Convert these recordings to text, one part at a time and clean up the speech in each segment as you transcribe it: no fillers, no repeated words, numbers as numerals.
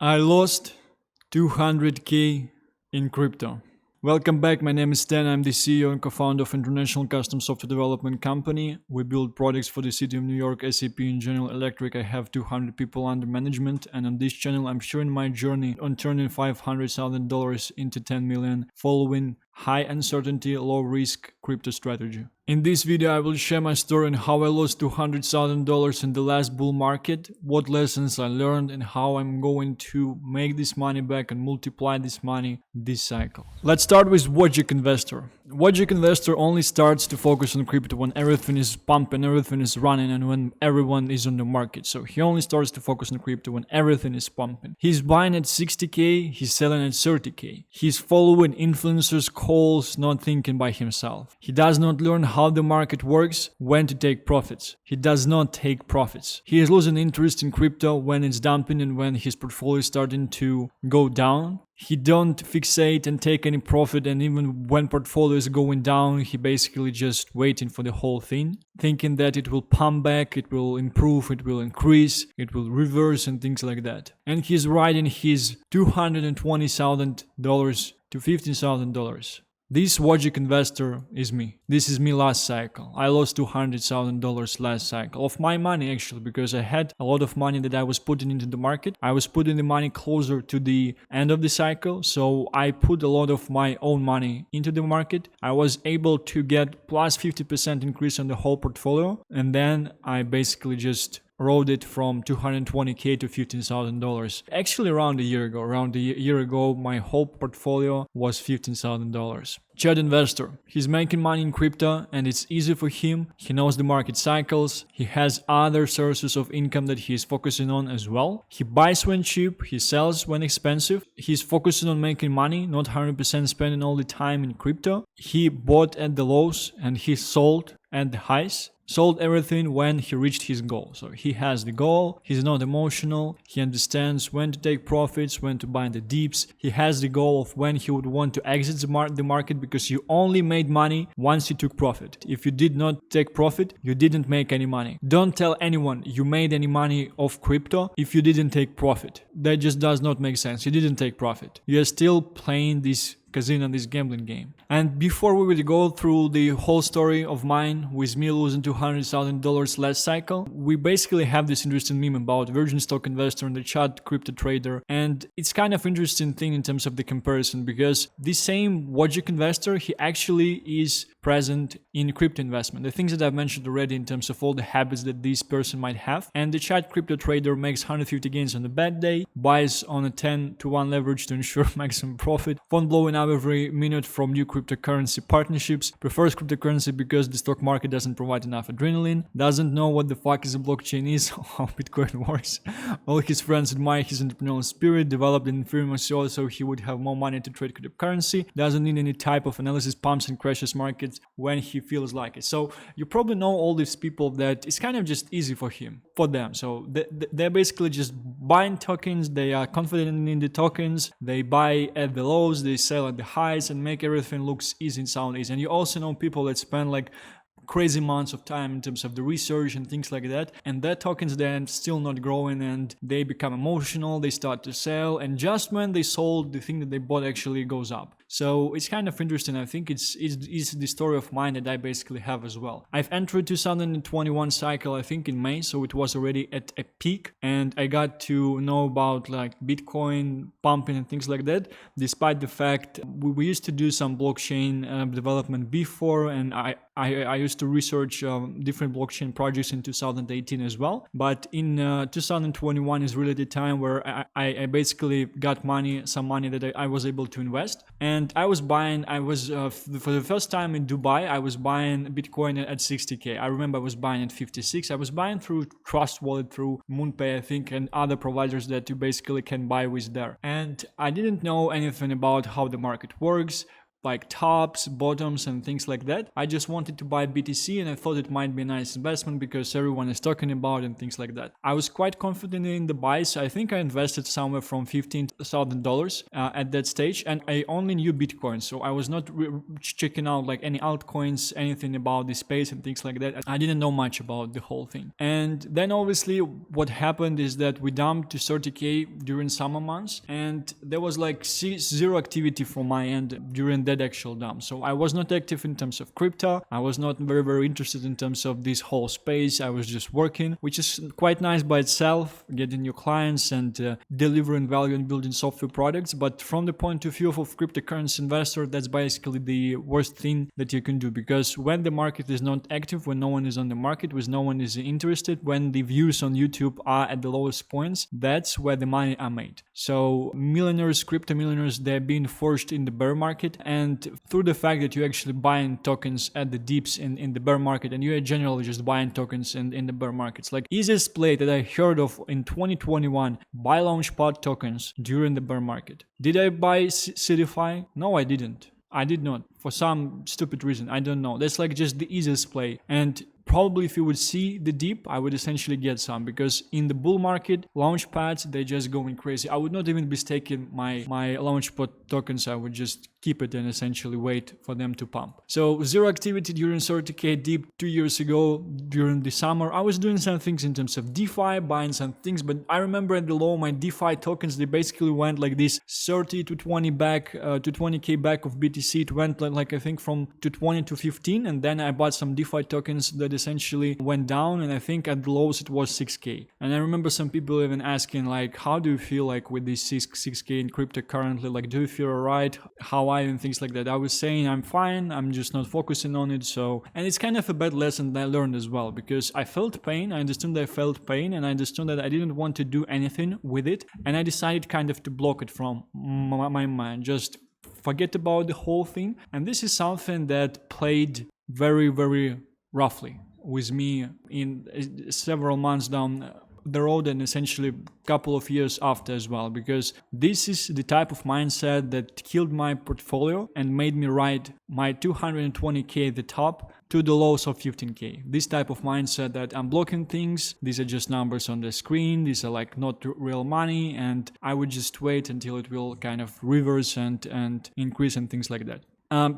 I lost 200k in crypto. Welcome back, my name is Stan, I'm the CEO and co-founder of International Custom Software Development Company. We build products for the City of New York, SAP and General Electric. I have 200 people under management, and on this channel I'm sharing my journey on turning $500,000 into 10 million following high uncertainty, low risk crypto strategy. In this video I will share my story on how I lost $200,000 in the last bull market, what lessons I learned, and how I'm going to make this money back and multiply this money this cycle. Let's start with Logic Investor. Logic Investor only starts to focus on crypto when everything is pumping, everything is running, and when everyone is on the market. So he only starts to focus on crypto when everything is pumping. He's buying at 60k, he's selling at 30k. He's following influencers' calls, not thinking by himself. He does not learn how the market works, when to take profits. He does not take profits. He is losing interest in crypto when it's dumping and when his portfolio is starting to go down. He don't fixate and take any profit, and even when portfolio is going down, he basically just waiting for the whole thing, thinking that it will pump back, it will improve, it will increase, it will reverse and things like that. And he's riding his $220,000 to $15,000. This Logic Investor is me. This is me last cycle. I lost $200,000 last cycle of my money, actually, because I had a lot of money that I was putting into the market. I was putting the money closer to the end of the cycle, so I put a lot of my own money into the market. I was able to get plus 50% increase on the whole portfolio, and then I basically just rode it from $220k to $15,000. Actually, around a year ago, my whole portfolio was $15,000. Chad Investor. He's making money in crypto and it's easy for him. He knows the market cycles. He has other sources of income that he's focusing on as well. He buys when cheap, he sells when expensive. He's focusing on making money, not 100% spending all the time in crypto. He bought at the lows and he sold at the highs. Sold everything when he reached his goal. So he has the goal, he's not emotional, he understands when to take profits, when to buy the dips. He has the goal of when he would want to exit the market, because you only made money once you took profit. If you did not take profit, you didn't make any money. Don't tell anyone you made any money off crypto if you didn't take profit. That just does not make sense. You didn't take profit. You are still playing this casino, this gambling game. And before we will go through the whole story of mine with me losing $200,000 last cycle, we basically have this interesting meme about Virgin Stock Investor and the Chad crypto trader, and it's kind of interesting thing in terms of the comparison, because this same Logic Investor, he actually is present in crypto investment, the things that I've mentioned already in terms of all the habits that this person might have. And the Chad crypto trader makes 150 gains on a bad day, buys on a 10-to-1 leverage to ensure maximum profit, phone blowing up every minute from new cryptocurrency partnerships, prefers cryptocurrency because the stock market doesn't provide enough adrenaline, doesn't know what the fuck is a blockchain is, how Bitcoin works. All his friends admire his entrepreneurial spirit, developed an Ethereum so he would have more money to trade cryptocurrency, doesn't need any type of analysis, pumps and crashes markets when he feels like it. So you probably know all these people that it's kind of just easy for them. So they're basically just buying tokens, they are confident in the tokens, they buy at the lows, they sell at the highs, and make everything looks easy and sound easy. And you also know people that spend like crazy amounts of time in terms of the research and things like that, and their tokens then still not growing, and they become emotional, they start to sell, and just when they sold, the thing that they bought actually goes up. So it's kind of interesting. I think it's the story of mine that I basically have as well. I've entered 2021 cycle, I think in May, so it was already at a peak, and I got to know about like Bitcoin pumping and things like that, despite the fact we used to do some blockchain development before, and I used to research different blockchain projects in 2018 as well. But in 2021 is really the time where I basically got some money that I was able to invest. And I was buying, for the first time in Dubai, I was buying Bitcoin at 60k. I remember I was buying at 56. I was buying through Trust Wallet, through MoonPay, I think, and other providers that you basically can buy with there. And I didn't know anything about how the market works, like tops, bottoms, and things like that. I just wanted to buy BTC and I thought it might be a nice investment because everyone is talking about it and things like that. I was quite confident in the buys. I think I invested somewhere from $15,000 at that stage, and I only knew Bitcoin, so I was not checking out like any altcoins, anything about the space and things like that. I didn't know much about the whole thing. And then obviously what happened is that we dumped to 30k during summer months, and there was like zero activity from my end during that actual dump. So I was not active in terms of crypto. I was not very interested in terms of this whole space. I was just working, which is quite nice by itself, getting new clients and delivering value and building software products. But from the point of view of cryptocurrency investor, that's basically the worst thing that you can do, because when the market is not active, when no one is on the market, when no one is interested, when the views on YouTube are at the lowest points, that's where the money are made. So millionaires, crypto millionaires, they're being forced in the bear market, and through the fact that you're actually buying tokens at the dips in the bear market, and you're generally just buying tokens in the bear markets. Like easiest play that I heard of in 2021, buy Launchpad tokens during the bear market. Did I buy CDFI? No, I didn't. I did not, for some stupid reason. I don't know. That's like just the easiest play. And probably if you would see the dip, I would essentially get some, because in the bull market, launchpads, they're just going crazy. I would not even be staking my launchpad tokens. I would just keep it and essentially wait for them to pump. So zero activity during 30k dip 2 years ago during the summer. I was doing some things in terms of DeFi, buying some things, but I remember at the low, my DeFi tokens, they basically went like this 30 to 20 back, to 20k back of BTC. It went like I think from to 20 to 15, and then I bought some DeFi tokens that essentially went down, and I think at the lows it was 6k. And I remember some people even asking like, how do you feel like with this 6k in crypto currently? Like, do you feel alright? How and things like that. I was saying I'm fine, I'm just not focusing on it. So, and it's kind of a bad lesson that I learned as well, because I felt pain, I understood that I felt pain, and I understood that I didn't want to do anything with it, and I decided kind of to block it from my mind, just forget about the whole thing. And this is something that played very, very roughly with me in several months down the road, and essentially a couple of years after as well, because this is the type of mindset that killed my portfolio and made me ride my 220k at the top to the lows of 15k. This type of mindset that I'm blocking things, these are just numbers on the screen, these are like not real money, and I would just wait until it will kind of reverse and increase and things like that.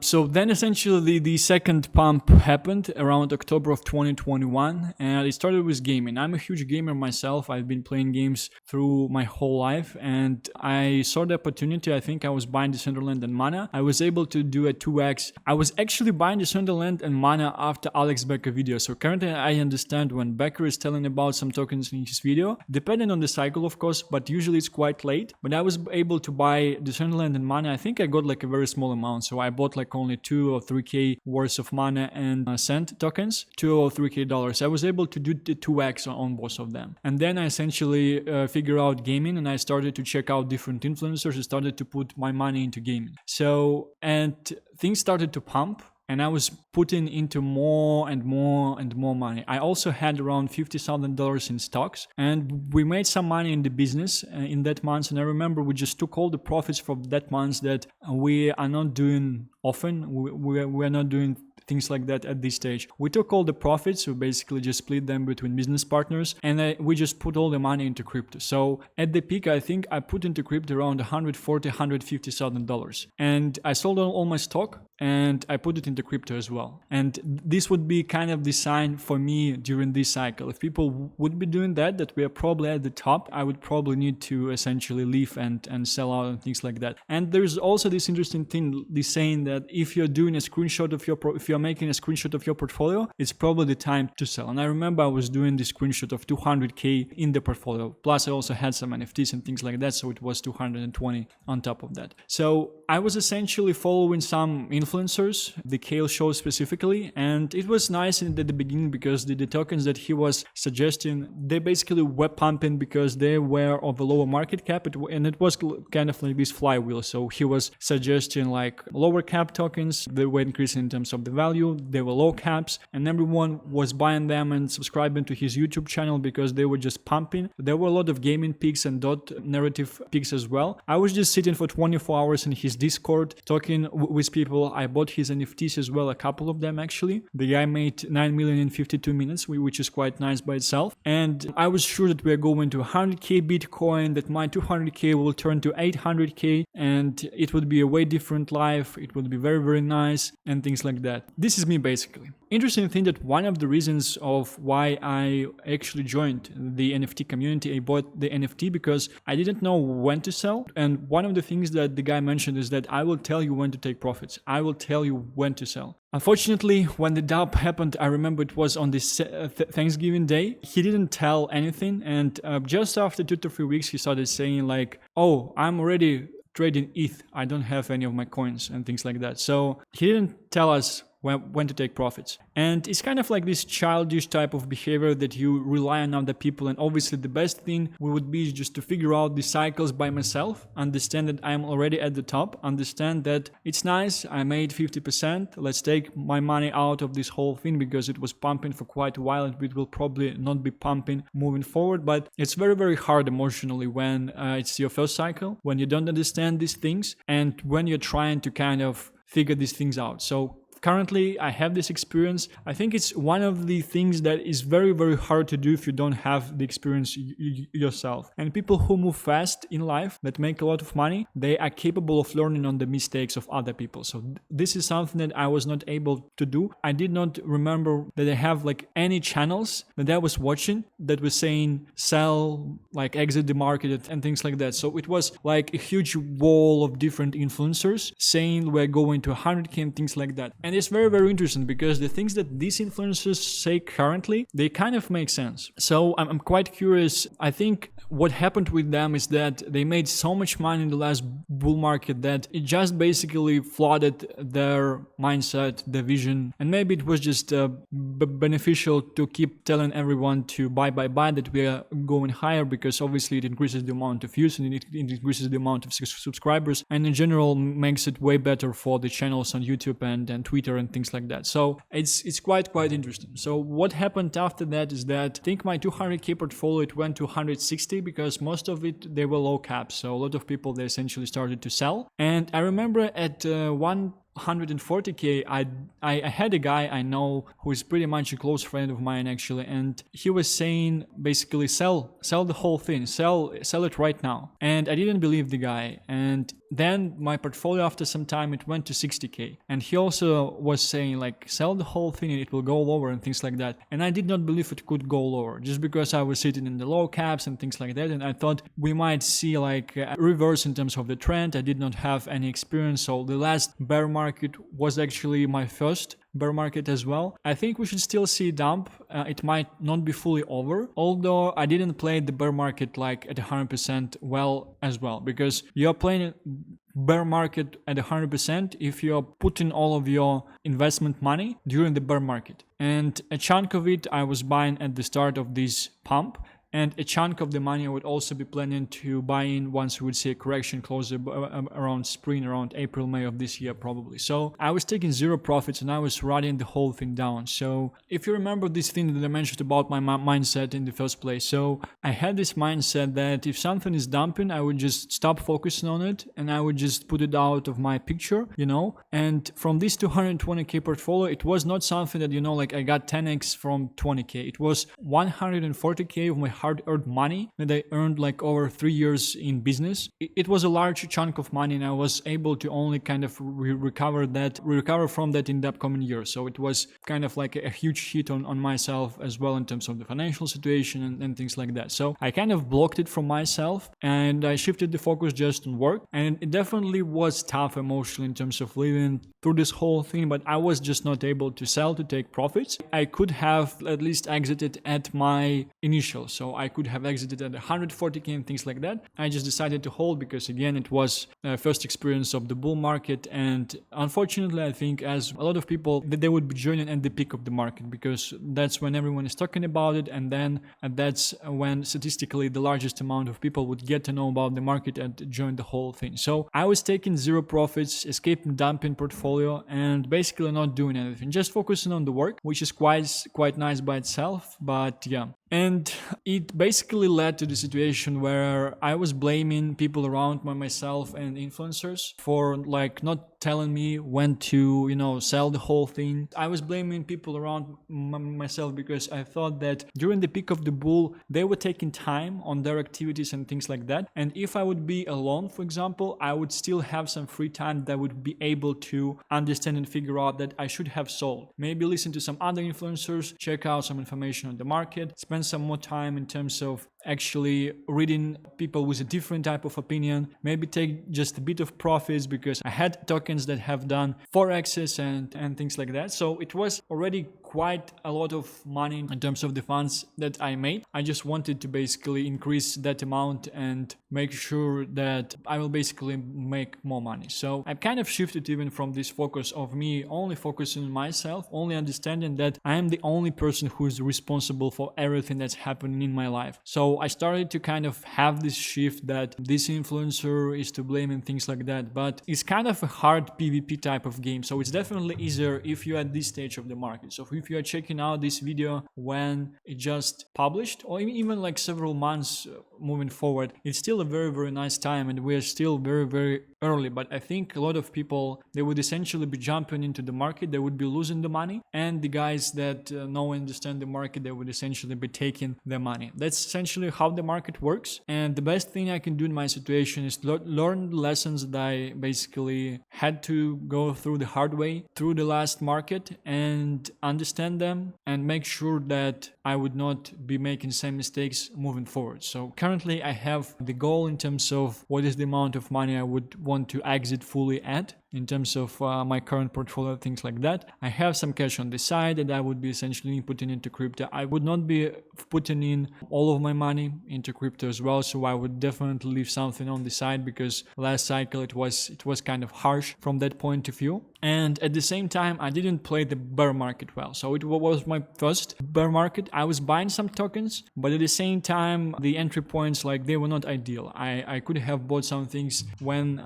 So then essentially the second pump happened around October of 2021, and it started with gaming. I'm a huge gamer myself. I've been playing games through my whole life, and I saw the opportunity. I think I was buying Decentraland and Mana. I was able to do a 2x. I was actually buying Decentraland and Mana after Alex Becker video. So currently I understand when Becker is telling about some tokens in his video, depending on the cycle of course, but usually it's quite late. But I was able to buy Decentraland and Mana. I think I got like a very small amount, so I bought like only 2 or 3k worth of Mana and Cent tokens, 2 or 3k dollars. I was able to do the 2x on both of them. And then I essentially figured out gaming, and I started to check out different influencers. I started to put my money into gaming. So, and things started to pump, and I was putting into more and more and more money. I also had around $50,000 in stocks, and we made some money in the business in that month. And I remember we just took all the profits from that month that we are not doing often. We are not doing things like that at this stage. We took all the profits, we basically just split them between business partners, and we just put all the money into crypto. So at the peak, I think I put into crypto around $140,000, $150,000, and I sold all my stock and I put it into crypto as well. And this would be kind of the sign for me during this cycle. If people would be doing that we are probably at the top, I would probably need to essentially leave and sell out and things like that. And there's also this interesting thing, this saying that if you're doing a screenshot of your if you're making a screenshot of your portfolio, it's probably the time to sell. And I remember I was doing this screenshot of 200k in the portfolio, plus I also had some NFTs and things like that, so it was 220 on top of that. So I was essentially following some influencers, the Kale Show specifically, and it was nice at the beginning because the tokens that he was suggesting, they basically were pumping because they were of a lower market cap, and it was kind of like this flywheel. So he was suggesting like lower cap tokens, they were increasing in terms of the value, they were low caps, and everyone was buying them and subscribing to his YouTube channel because they were just pumping. There were a lot of gaming picks and dot narrative picks as well. I was just sitting for 24 hours in his Discord talking with people. I bought his NFTs as well, a couple of them actually. The guy made 9 million in 52 minutes, which is quite nice by itself. And I was sure that we're going to 100k Bitcoin, that my 200k will turn to 800k, and it would be a way different life. It would be very, very nice and things like that. This is me basically. Interesting thing that one of the reasons of why I actually joined the NFT community, I bought the NFT because I didn't know when to sell. And one of the things that the guy mentioned is that I will tell you when to take profits. I will tell you when to sell. Unfortunately, when the dump happened, I remember it was on this Thanksgiving day. He didn't tell anything. And just after 2 to 3 weeks, he started saying like, oh, I'm already trading ETH. I don't have any of my coins and things like that. So he didn't tell us when to take profits. And it's kind of like this childish type of behavior that you rely on other people. And obviously the best thing would be just to figure out the cycles by myself, understand that I'm already at the top, understand that it's nice, I made 50%, let's take my money out of this whole thing because it was pumping for quite a while and it will probably not be pumping moving forward. But it's very, very hard emotionally when it's your first cycle, when you don't understand these things and when you're trying to kind of figure these things out. So currently, I have this experience. I think it's one of the things that is very, very hard to do if you don't have the experience yourself. And people who move fast in life, that make a lot of money, they are capable of learning on the mistakes of other people. So this is something that I was not able to do. I did not remember that I have like any channels that I was watching that was saying sell, like exit the market and things like that. So it was like a huge wall of different influencers saying we're going to 100k and things like that. And it's very, very interesting because the things that these influencers say currently, they kind of make sense. So I'm quite curious. I think what happened with them is that they made so much money in the last bull market that it just basically flooded their mindset, their vision. And maybe it was just beneficial to keep telling everyone to buy, that we are going higher because obviously it increases the amount of views and it increases the amount of subscribers and in general makes it way better for the channels on YouTube and Twitter and things like that. So it's quite interesting. So what happened after that is that I think my 200k portfolio, it went to 160 because most of it, they were low caps. So a lot of people, they essentially started to sell. And I remember at 140k, I had a guy I know who is pretty much a close friend of mine actually, and he was saying basically sell the whole thing, sell it right now. And I didn't believe the guy. And then my portfolio after some time, it went to 60k. And he also was saying like sell the whole thing and it will go lower and things like that. And I did not believe it could go lower just because I was sitting in the low caps and things like that. And I thought we might see like a reverse in terms of the trend. I did not have any experience. So the last bear market was actually my first bear market as well. I think we should still see a dump. It might not be fully over, although I didn't play the bear market like at 100% well as well, because you're playing bear market at 100% if you're putting all of your investment money during the bear market. And a chunk of it I was buying at the start of this pump. And a chunk of the money I would also be planning to buy in once we would see a correction closer around spring, around April, May of this year probably. So I was taking zero profits and I was writing the whole thing down. So if you remember this thing that I mentioned about my mindset in the first place. So I had this mindset that if something is dumping, I would just stop focusing on it and I would just put it out of my picture, you know. And from this 220k portfolio, it was not something that, you know, like I got 10x from 20k. It was 140k of my hard-earned money that I earned like over 3 years in business. It was a large chunk of money and I was able to only kind of recover from that in the upcoming year. So it was kind of like a huge hit on myself as well in terms of the financial situation and things like that. So I kind of blocked it from myself and I shifted the focus just on work. And it definitely was tough emotionally in terms of living through this whole thing, but I was just not able to sell to take profits. I could have at least exited at my initial. So so I could have exited at 140k and things like that. I just decided to hold because again it was first experience of the bull market, and unfortunately I think as a lot of people that they would be joining at the peak of the market because that's when everyone is talking about it, and then that's when statistically the largest amount of people would get to know about the market and join the whole thing. So I was taking zero profits, escaping dumping portfolio, and basically not doing anything, just focusing on the work, which is quite nice by itself. But yeah, and it basically led to the situation where I was blaming people around myself and influencers for like not telling me when to, sell the whole thing. I was blaming people around myself because I thought that during the peak of the bull, they were taking time on their activities and things like that. And if I would be alone, for example, I would still have some free time that I would be able to understand and figure out that I should have sold. Maybe listen to some other influencers, check out some information on the market, spend some more time in terms of actually reading people with a different type of opinion, maybe take just a bit of profits because I had tokens that have done forexes and things like that. So it was already quite a lot of money in terms of the funds that I made. I just wanted to basically increase that amount and make sure that I will basically make more money. So I've kind of shifted even from this focus of me only focusing on myself, only understanding that I am the only person who is responsible for everything that's happening in my life. So I started to kind of have this shift that this influencer is to blame and things like that, but it's kind of a hard PvP type of game. So it's definitely easier if you're at this stage of the market. So if you are checking out this video when it just published, or even like several months moving forward, it's still a very, very nice time and we are still very, very early. But I think a lot of people, they would essentially be jumping into the market, they would be losing the money, and the guys that know and understand the market, they would essentially be taking the money. That's essentially how the market works. And the best thing I can do in my situation is learn lessons that I basically had to go through the hard way through the last market and understand them and make sure that I would not be making same mistakes moving forward. So currently I have the goal in terms of what is the amount of money I would want to exit fully at in terms of my current portfolio, things like that. I have some cash on the side that I would be essentially putting into crypto. I would not be putting in all of my money into crypto as well, so I would definitely leave something on the side because last cycle it was kind of harsh from that point of view. And at the same time, I didn't play the bear market well. So it was my first bear market. I was buying some tokens, but at the same time, the entry points, like they were not ideal. I could have bought some things when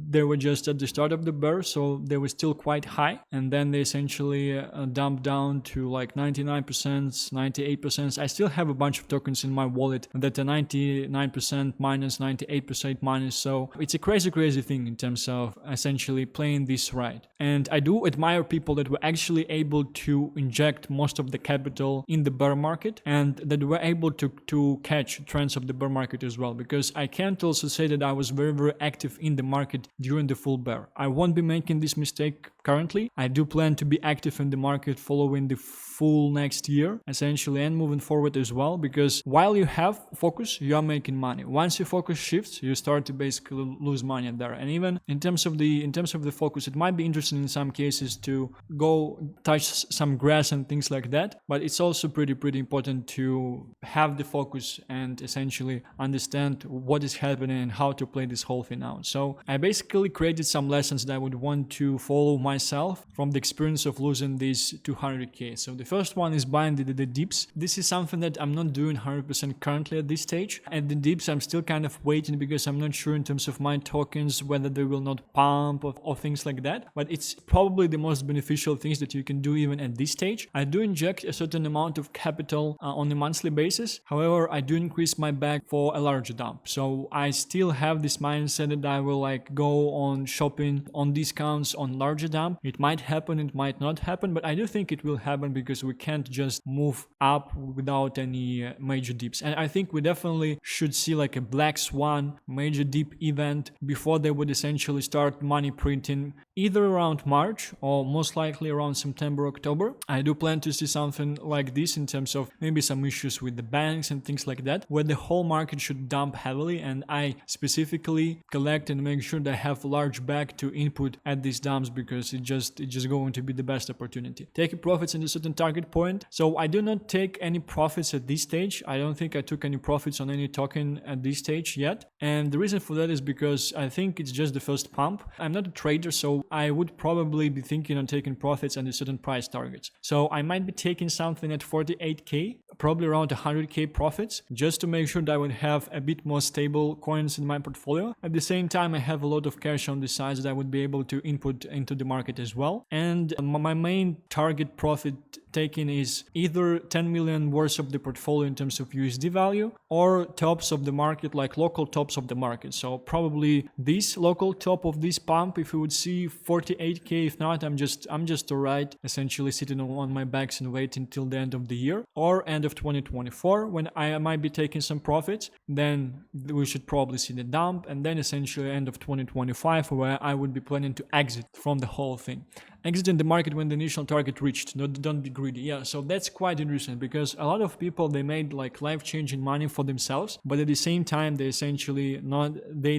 they were just at the start of the bear, so they were still quite high. And then they essentially dumped down to like 99%, 98%. I still have a bunch of tokens in my wallet that are 99% minus, 98% minus. So it's a crazy thing in terms of essentially playing this right. And I do admire people that were actually able to inject most of the capital in the bear market and that were able to catch trends of the bear market as well, because I can't also say that I was very, very active in the market during the full bear. I won't be making this mistake currently. I do plan to be active in the market following the full next year essentially and moving forward as well, because while you have focus, you are making money. Once your focus shifts, you start to basically lose money there. And even in terms of the focus, it might be interesting in some cases to go touch some grass and things like that, but it's also pretty important to have the focus and essentially understand what is happening and how to play this whole thing out. So I basically created some lessons that I would want to follow myself from the experience of losing these 200k. So the first one is buying the dips. This is something that I'm not doing 100% currently at this stage. And the dips, I'm still kind of waiting because I'm not sure in terms of my tokens whether they will not pump or things like that. But it's probably the most beneficial things that you can do even at this stage. I do inject a certain amount of capital on a monthly basis. However, I do increase my bag for a larger dump. So I still have this mindset that I will like go on shopping on discounts on larger dump. It might happen, it might not happen, but I do think it will happen because we can't just move up without any major dips. And I think we definitely should see like a black swan major dip event before they would essentially start money printing either around March or most likely around September, October. I do plan to see something like this in terms of maybe some issues with the banks and things like that, where the whole market should dump heavily and I specifically collect and make sure that I have a large bag to input at these dumps, because because it's just going to be the best opportunity. Taking profits in a certain target point. So I do not take any profits at this stage. I don't think I took any profits on any token at this stage yet. And the reason for that is because I think it's just the first pump. I'm not a trader, so I would probably be thinking on taking profits at a certain price targets. So I might be taking something at 48k, probably around 100k profits, just to make sure that I would have a bit more stable coins in my portfolio. At the same time, I have a lot of cash on the sides that I would be able to input into the market as well. And my main target profit taking is either 10 million worth of the portfolio in terms of USD value, or tops of the market, like local tops of the market. So probably this local top of this pump, if we would see 48k, if not, I'm just alright, essentially sitting on my backs and waiting till the end of the year or end of 2024 when I might be taking some profits. Then we should probably see the dump, and then essentially end of 2025 where I would be planning to exit from the whole thing. Exit in the market when the initial target reached. Don't be greedy. Yeah, so that's quite interesting because a lot of people, they made like life-changing money for themselves, but at the same time they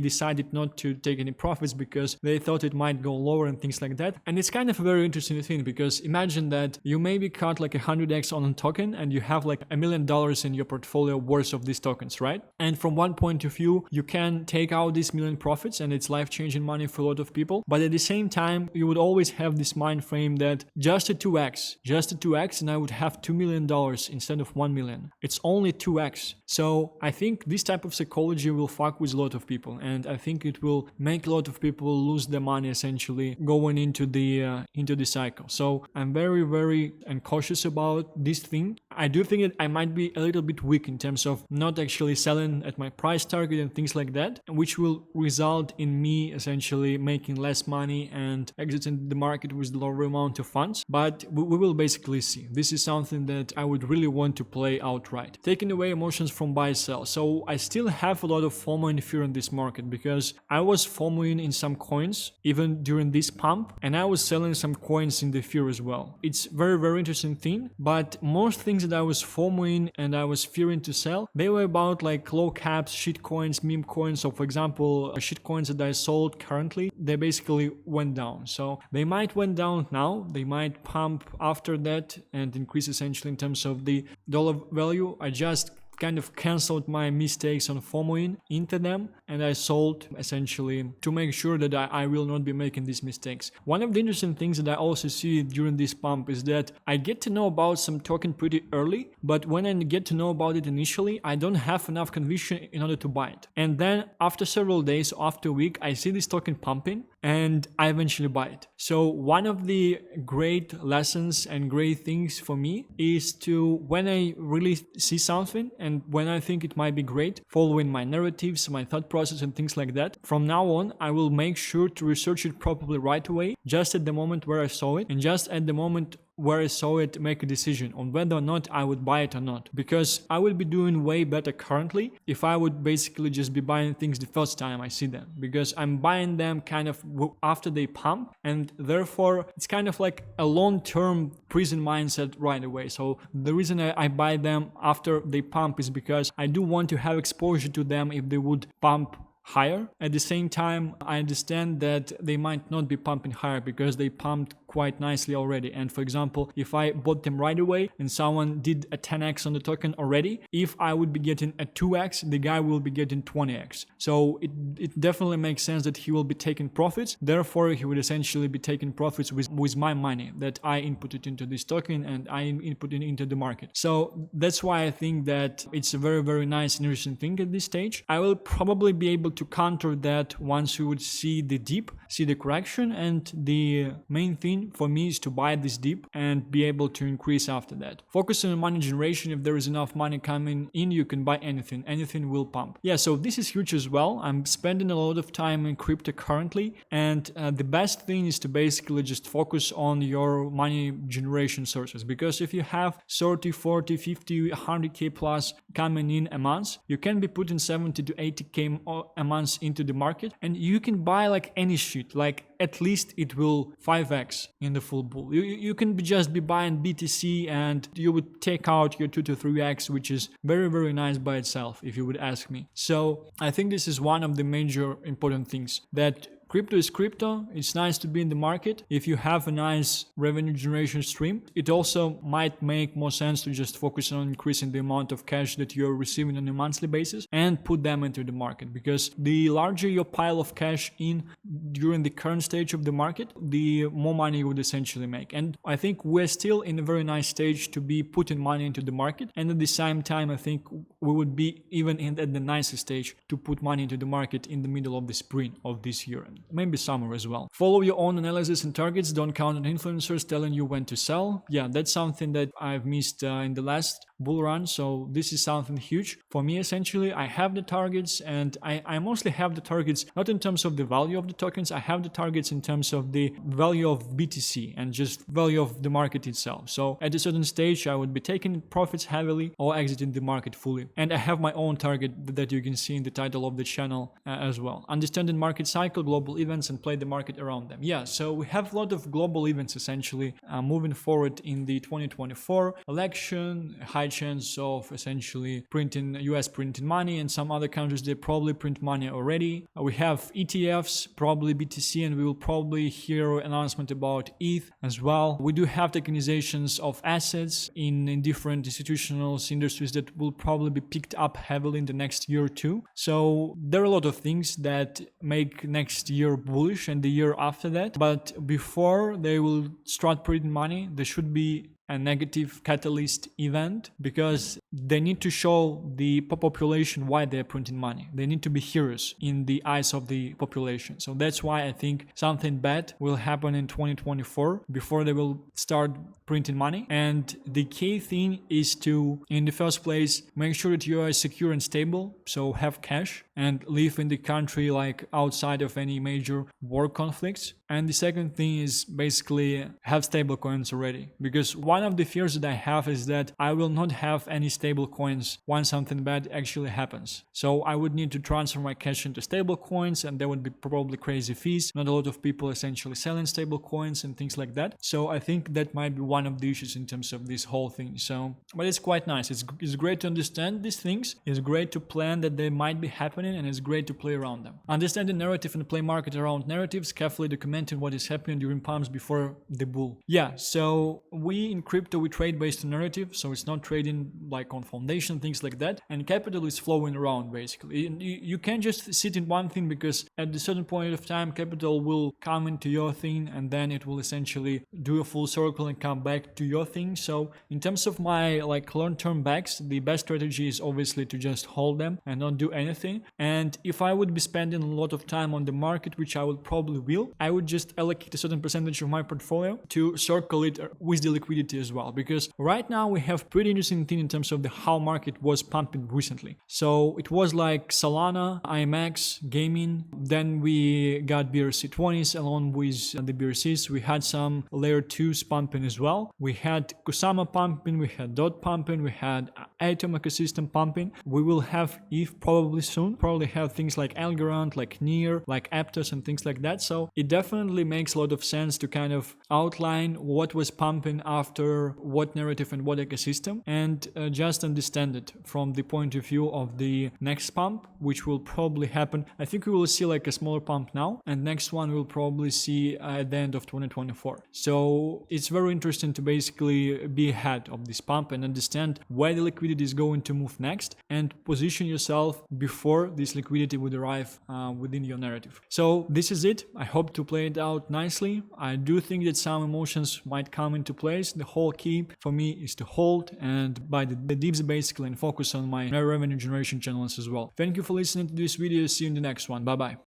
decided not to take any profits because they thought it might go lower and things like that. And it's kind of a very interesting thing because imagine that you maybe caught like 100x on a token and you have like $1 million in your portfolio worth of these tokens, right? And from one point of view, you can take out these million profits and it's life-changing money for a lot of people. But at the same time, you would always have this mind frame that just a 2x and I would have $2 million instead of 1 million. It's only 2x. So I think this type of psychology will fuck with a lot of people, and I think it will make a lot of people lose their money essentially going into the cycle. So I'm very cautious about this thing. I do think that I might be a little bit weak in terms of not actually selling at my price target and things like that, which will result in me essentially making less money and exiting the market with the lower amount of funds. But we will basically see. This is something that I would really want to play outright. Taking away emotions from buy sell. So I still have a lot of FOMO and fear in this market because I was FOMOing in some coins even during this pump, and I was selling some coins in the fear as well. It's very interesting thing, but most things that I was FOMOing and I was fearing to sell, they were about like low caps, shit coins, meme coins. So for example, shit coins that I sold currently, they basically went down. So they might went down now, they might pump after that and increase essentially in terms of the dollar value. I just kind of canceled my mistakes on FOMOing into them, and I sold essentially to make sure that I will not be making these mistakes. One of the interesting things that I also see during this pump is that I get to know about some token pretty early, but when I get to know about it initially, I don't have enough conviction in order to buy it. And then after several days, after a week, I see this token pumping and I eventually buy it. So one of the great lessons and great things for me is to, when I really see something and when I think it might be great, following my narratives, my thought process and things like that, from now on, I will make sure to research it properly right away, just at the moment where I saw it, and just at the moment where I saw it, make a decision on whether or not I would buy it or not. Because I would be doing way better currently if I would basically just be buying things the first time I see them. Because I'm buying them kind of after they pump, and therefore it's kind of like a long-term prison mindset right away. So the reason I buy them after they pump is because I do want to have exposure to them if they would pump higher. At the same time, I understand that they might not be pumping higher because they pumped quite nicely already. And for example, if I bought them right away and someone did a 10x on the token already, if I would be getting a 2x, the guy will be getting 20x. So it definitely makes sense that he will be taking profits. Therefore, he would essentially be taking profits with my money that I inputted into this token and I inputted into the market. So that's why I think that it's a very nice and interesting thing at this stage. I will probably be able to counter that once we would see the dip, see the correction, and the main thing for me is to buy this dip and be able to increase after that. Focusing on money generation, if there is enough money coming in, you can buy anything will pump. Yeah, so this is huge as well. I'm spending a lot of time in crypto currently, and the best thing is to basically just focus on your money generation sources, because if you have 30, 40, 50, 100k plus coming in a month, you can be putting 70 to 80k a month into the market, and you can buy like any shit, like at least it will 5x in the full bull. You can just be buying BTC and you would take out your 2 to 3x, which is very nice by itself, if you would ask me. So I think this is one of the major important things, that Crypto is crypto. It's nice to be in the market. If you have a nice revenue generation stream, it also might make more sense to just focus on increasing the amount of cash that you're receiving on a monthly basis and put them into the market, because the larger your pile of cash in during the current stage of the market, the more money you would essentially make. And I think we're still in a very nice stage to be putting money into the market, and at the same time I think we would be even at the nicest stage to put money into the market in the middle of the spring of this year, and maybe summer as well. Follow your own analysis and targets. Don't count on influencers telling you when to sell. Yeah, that's something that I've missed in the last bull run, so this is something huge for me. Essentially, I have the targets, and I mostly have the targets not in terms of the value of the tokens. I have the targets in terms of the value of BTC and just value of the market itself. So at a certain stage I would be taking profits heavily or exiting the market fully. And I have my own target that you can see in the title of the channel as well. Understanding market cycle, global events, and play the market around them. Yeah, so we have a lot of global events essentially moving forward in the 2024 election. High chance of essentially US printing money, and some other countries they probably print money already. We have ETFs, probably BTC, and we will probably hear an announcement about ETH as well. We do have tokenizations of assets in different institutional industries that will probably be picked up heavily in the next year or two. So there are a lot of things that make next year bullish and the year after that. But before they will start printing money, there should be a negative catalyst event, because they need to show the population why they're printing money. They need to be heroes in the eyes of the population. So that's why I think something bad will happen in 2024 before they will start printing money. And the key thing is to, in the first place, make sure that you are secure and stable, so have cash and live in the country like outside of any major war conflicts. And the second thing is basically have stable coins already, because one of the fears that I have is that I will not have any stable coins once something bad actually happens. So I would need to transfer my cash into stable coins, and there would be probably crazy fees. Not a lot of people essentially selling stable coins and things like that. So I think that might be one of the issues in terms of this whole thing. So, but it's quite nice. It's great to understand these things. It's great to plan that they might be happening, and it's great to play around them. Understand the narrative and play market around narratives, carefully documenting what is happening during pumps before the bull. Yeah, so we in crypto, we trade based on narrative, so it's not trading like on foundation, things like that, and capital is flowing around basically. You can't just sit in one thing, because at a certain point of time capital will come into your thing, and then it will essentially do a full circle and come back to your thing. So in terms of my like long-term backs, the best strategy is obviously to just hold them and not do anything. And if I would be spending a lot of time on the market, which I would probably will, I would just allocate a certain percentage of my portfolio to circle it with the liquidity as well, because right now we have pretty interesting thing in terms of the how market was pumping recently. So it was like Solana, IMX, gaming, then we got BRC20s along with the BRCs. We had some layer 2s pumping as well. We had Kusama pumping, we had DOT pumping, we had Atom ecosystem pumping. We will have ETH probably soon, probably have things like Algorand, like Near, like Aptos and things like that. So it definitely makes a lot of sense to kind of outline what was pumping after what narrative and what ecosystem, and just understand it from the point of view of the next pump, which will probably happen. I think we will see like a smaller pump now, and next one we'll probably see at the end of 2024. So it's very interesting to basically be ahead of this pump and understand where the liquidity is going to move next, and position yourself before this liquidity would arrive within your narrative. So this is it. I hope to play it out nicely. I do think that some emotions might come into place. The whole key for me is to hold and buy the dips basically, and focus on my revenue generation channels as well. Thank you for listening to this video. See you in the next one. Bye bye.